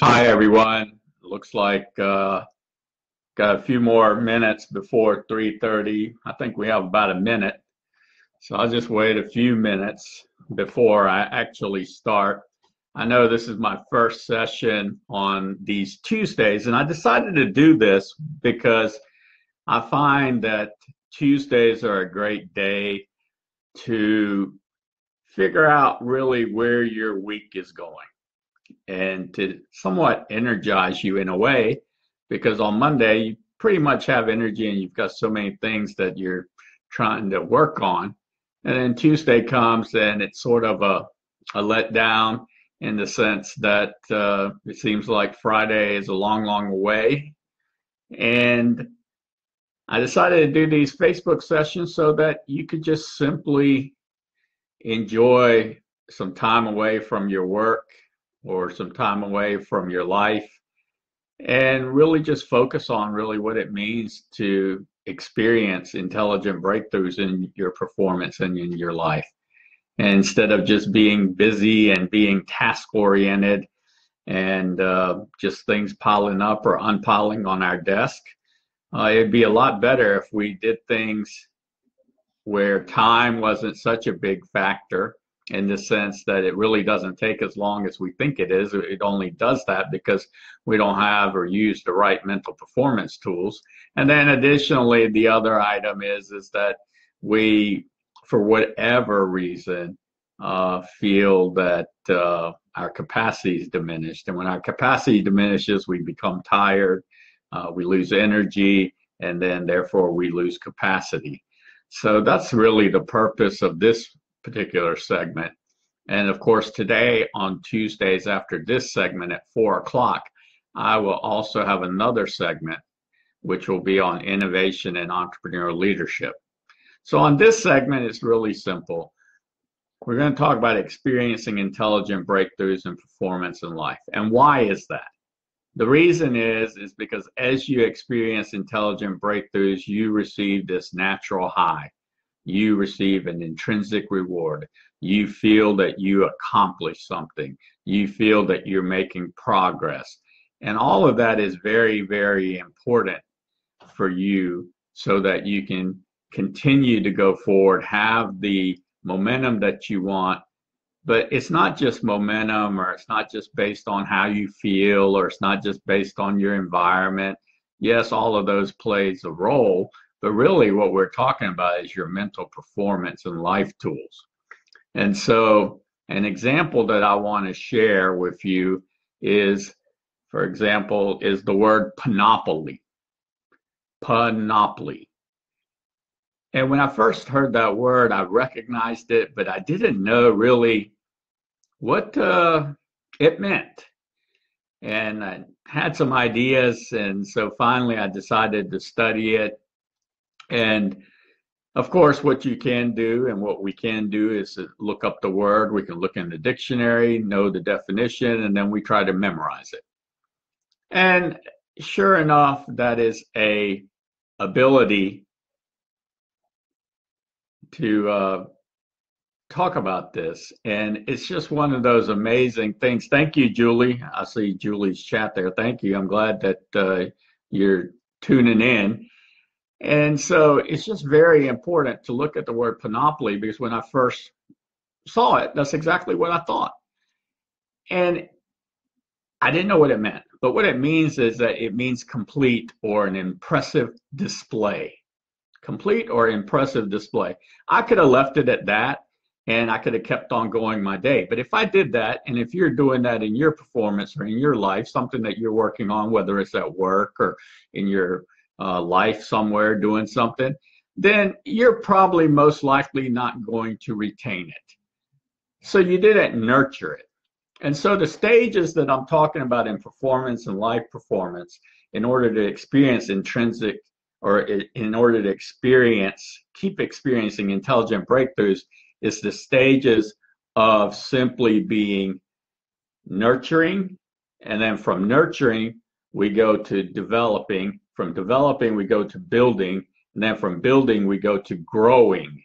Hi, everyone. Looks like got a few more minutes before 3:30. I think we have about a minute. So I'll just wait a few minutes before I actually start. I know this is my first session on these Tuesdays, and I decided to do this because I find that Tuesdays are a great day to figure out really where your week is going and to somewhat energize you in a way, because on Monday you pretty much have energy and you've got so many things that you're trying to work on. And then Tuesday comes and it's sort of a letdown in the sense that it seems like Friday is a long, long way. And I decided to do these Facebook sessions so that you could just simply enjoy some time away from your work or some time away from your life and really just focus on really what it means to experience intelligent breakthroughs in your performance and in your life. And instead of just being busy and being task oriented and just things piling up or unpiling on our desk, it'd be a lot better if we did things where time wasn't such a big factor, in the sense that it really doesn't take as long as we think it is. It only does that because we don't have or use the right mental performance tools. And then additionally, the other item is that we, for whatever reason, feel that our capacity is diminished. And when our capacity diminishes, we become tired, we lose energy, and then therefore we lose capacity. So that's really the purpose of this particular segment. And of course, today on Tuesdays after this segment at 4 o'clock, I will also have another segment which will be on innovation and entrepreneurial leadership. So on this segment, it's really simple. We're going to talk about experiencing intelligent breakthroughs in performance in life. And why is that? The reason is because as you experience intelligent breakthroughs, you receive this natural high. You receive an intrinsic reward. You feel that you accomplished something. You feel that you're making progress. And all of that is very, very important for you so that you can continue to go forward, have the momentum that you want. But it's not just momentum, or it's not just based on how you feel, or it's not just based on your environment. Yes, all of those plays a role, but really what we're talking about is your mental performance and life tools. And so an example that I want to share with you is, for example, is the word panoply. Panoply. And when I first heard that word, I recognized it, but I didn't know really what it meant. And I had some ideas, and so finally I decided to study it. And of course, what you can do and what we can do is look up the word. We can look in the dictionary, know the definition, and then we try to memorize it. And sure enough, that is a ability to talk about this. And it's just one of those amazing things. Thank you, Julie. I see Julie's chat there. Thank you. I'm glad that you're tuning in. And so it's just very important to look at the word panoply, because when I first saw it, that's exactly what I thought. And I didn't know what it meant, but what it means is that it means complete or an impressive display. Complete or impressive display. I could have left it at that and I could have kept on going my day. But if I did that, and if you're doing that in your performance or in your life, something that you're working on, whether it's at work or in your life somewhere doing something, then you're probably most likely not going to retain it. So you didn't nurture it. And so the stages that I'm talking about in performance and life performance, in order to experience intrinsic, or in order to keep experiencing intelligent breakthroughs, is the stages of simply being nurturing. And then from nurturing, we go to developing. From developing, we go to building. And then from building, we go to growing.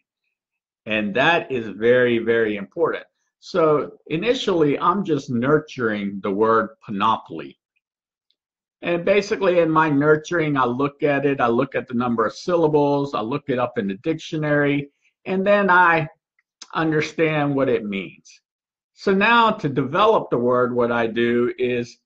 And that is very, very important. So initially, I'm just nurturing the word panoply. And basically, in my nurturing, I look at it, I look at the number of syllables, I look it up in the dictionary, and then I understand what it means. So now to develop the word, what I do is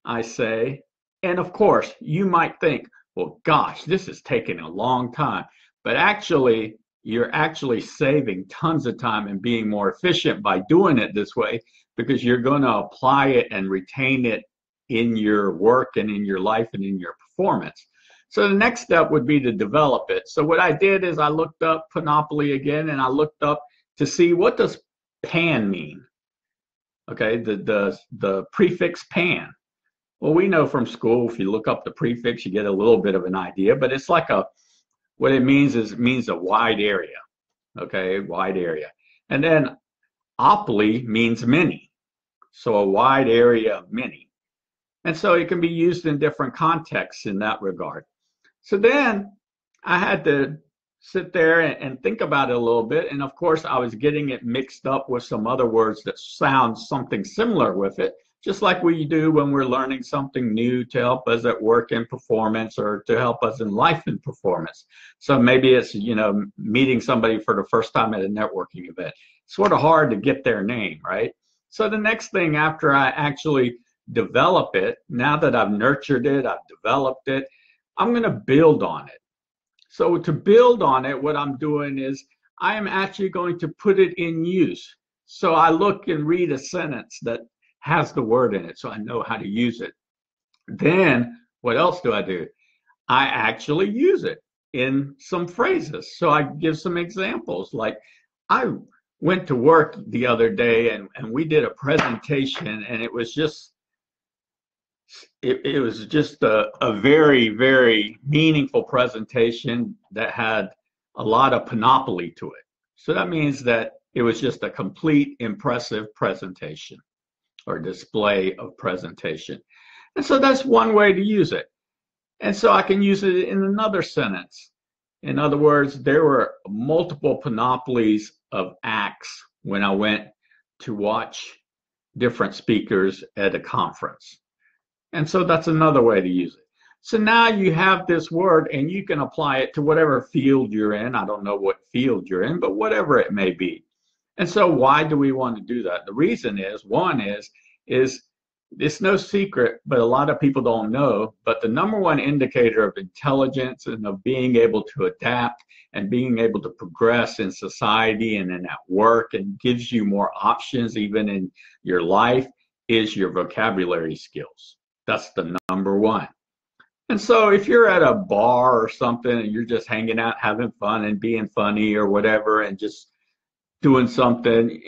I say, and of course, you might think, well, gosh, this is taking a long time. But actually, you're actually saving tons of time and being more efficient by doing it this way because you're going to apply it and retain it in your work and in your life and in your performance. So the next step would be to develop it. So what I did is I looked up panoply again, and I looked up to see what does pan mean. Okay, the prefix pan. Well, we know from school if you look up the prefix, you get a little bit of an idea, but it's like what it means is it means a wide area. Okay, wide area. And then oply means many. So a wide area of many. And so it can be used in different contexts in that regard. So then I had to sit there and think about it a little bit. And of course, I was getting it mixed up with some other words that sound something similar with it, just like we do when we're learning something new to help us at work and performance or to help us in life and performance. So maybe it's, meeting somebody for the first time at a networking event. It's sort of hard to get their name, right? So the next thing after I actually develop it, now that I've nurtured it, I've developed it, I'm going to build on it. So to build on it, what I'm doing is I am actually going to put it in use. So I look and read a sentence that has the word in it so I know how to use it. Then what else do? I actually use it in some phrases. So I give some examples. Like I went to work the other day and we did a presentation, and it was just a very, very meaningful presentation that had a lot of panoply to it. So that means that it was just a complete impressive presentation or display of presentation. And so that's one way to use it. And so I can use it in another sentence. In other words, there were multiple panoplies of acts when I went to watch different speakers at a conference. And so that's another way to use it. So now you have this word and you can apply it to whatever field you're in. I don't know what field you're in, but whatever it may be. And so why do we want to do that? The reason is, one is it's no secret, but a lot of people don't know, but the number one indicator of intelligence and of being able to adapt and being able to progress in society and in at work and gives you more options even in your life is your vocabulary skills. That's the number one. And so if you're at a bar or something and you're just hanging out, having fun and being funny or whatever and just doing something,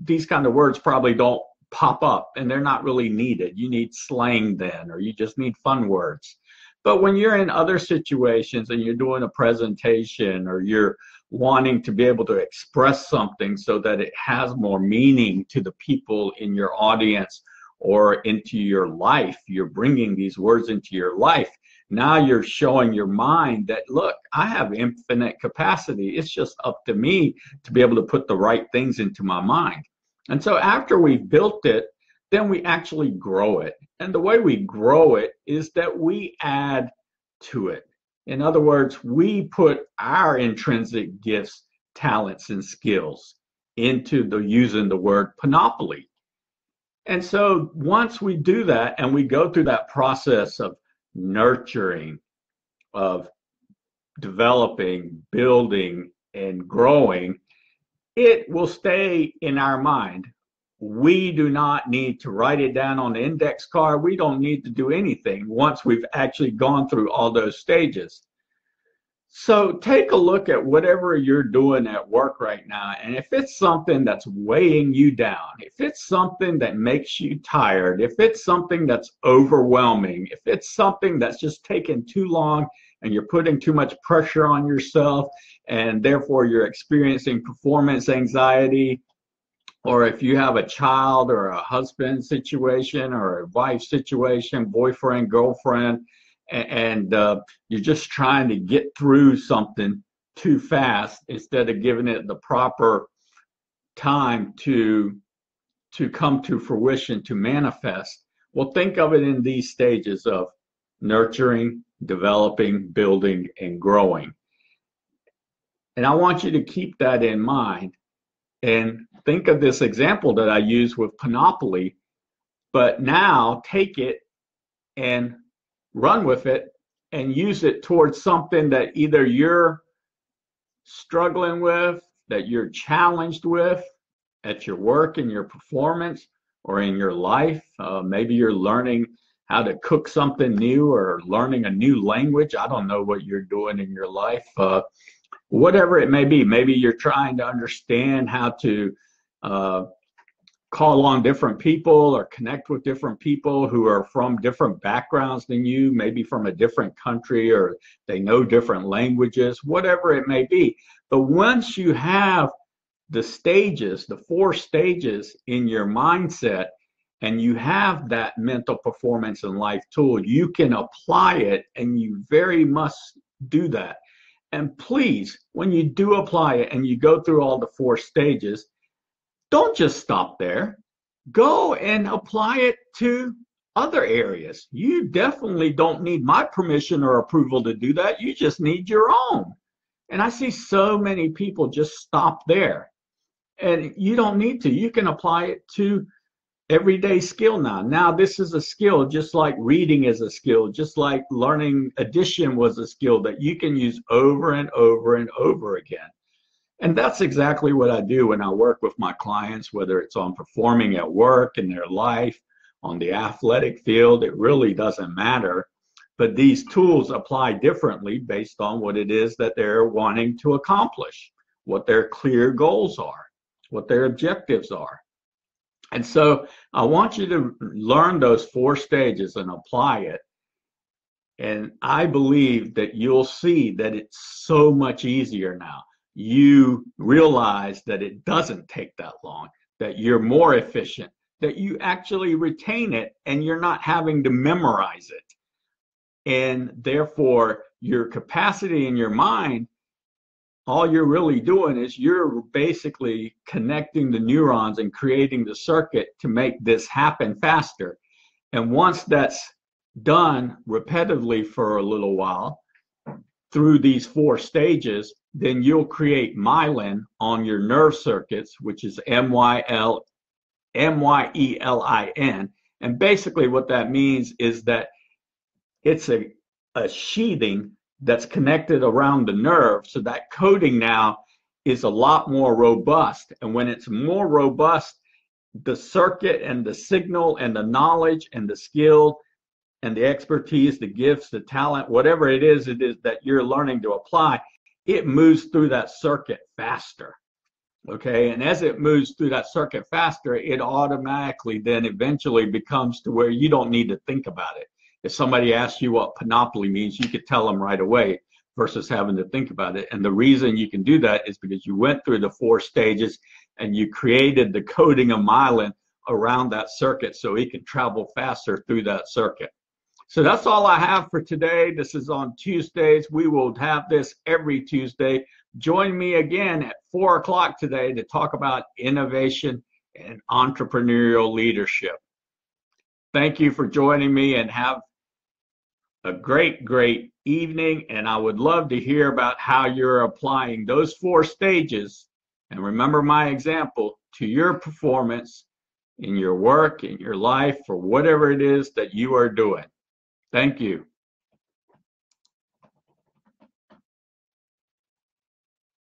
these kind of words probably don't pop up and they're not really needed. You need slang then, or you just need fun words. But when you're in other situations and you're doing a presentation or you're wanting to be able to express something so that it has more meaning to the people in your audience or into your life, you're bringing these words into your life. Now you're showing your mind that, look, I have infinite capacity. It's just up to me to be able to put the right things into my mind. And so after we've built it, then we actually grow it. And the way we grow it is that we add to it. In other words, we put our intrinsic gifts, talents, and skills into using the word panoply. And so once we do that and we go through that process of nurturing, of developing, building, and growing, it will stay in our mind. We do not need to write it down on the index card. We don't need to do anything once we've actually gone through all those stages. So take a look at whatever you're doing at work right now. And if it's something that's weighing you down, if it's something that makes you tired, if it's something that's overwhelming, if it's something that's just taking too long and you're putting too much pressure on yourself and therefore you're experiencing performance anxiety, or if you have a child or a husband situation or a wife situation, boyfriend, girlfriend, and you're just trying to get through something too fast instead of giving it the proper time to to come to fruition, to manifest, well, think of it in these stages of nurturing, developing, building, and growing. And I want you to keep that in mind and think of this example that I use with Panoply, but now take it and run with it and use it towards something that either you're struggling with, that you're challenged with at your work, in your performance, or in your life. Maybe you're learning how to cook something new or learning a new language. I don't know what you're doing in your life. Whatever it may be, maybe you're trying to understand how to call on different people or connect with different people who are from different backgrounds than you, maybe from a different country, or they know different languages, whatever it may be. But once you have the stages, the 4 stages in your mindset, and you have that mental performance and life tool, you can apply it, and you very must do that. And please, when you do apply it and you go through all the 4 stages, don't just stop there. Go and apply it to other areas. You definitely don't need my permission or approval to do that. You just need your own. And I see so many people just stop there. And you don't need to. You can apply it to everyday skill now. Now, this is a skill just like reading is a skill, just like learning addition was a skill that you can use over and over and over again. And that's exactly what I do when I work with my clients, whether it's on performing at work, in their life, on the athletic field, it really doesn't matter. But these tools apply differently based on what it is that they're wanting to accomplish, what their clear goals are, what their objectives are. And so I want you to learn those 4 stages and apply it. And I believe that you'll see that it's so much easier now. You realize that it doesn't take that long, that you're more efficient, that you actually retain it and you're not having to memorize it. And therefore, your capacity in your mind, all you're really doing is you're basically connecting the neurons and creating the circuit to make this happen faster. And once that's done repetitively for a little while through these 4 stages, then you'll create myelin on your nerve circuits, which is MYELIN. And basically what that means is that it's a sheathing that's connected around the nerve. So that coating now is a lot more robust. And when it's more robust, the circuit and the signal and the knowledge and the skill and the expertise, the gifts, the talent, whatever it is that you're learning to apply, it moves through that circuit faster. Okay, and as it moves through that circuit faster, it automatically then eventually becomes to where you don't need to think about it. If somebody asks you what panoply means, you could tell them right away versus having to think about it. And the reason you can do that is because you went through the 4 stages and you created the coating of myelin around that circuit so it can travel faster through that circuit. So that's all I have for today. This is on Tuesdays. We will have this every Tuesday. Join me again at 4 o'clock today to talk about innovation and entrepreneurial leadership. Thank you for joining me, and have a great, great evening. And I would love to hear about how you're applying those 4 stages. And remember my example to your performance in your work, in your life, or whatever it is that you are doing. Thank you.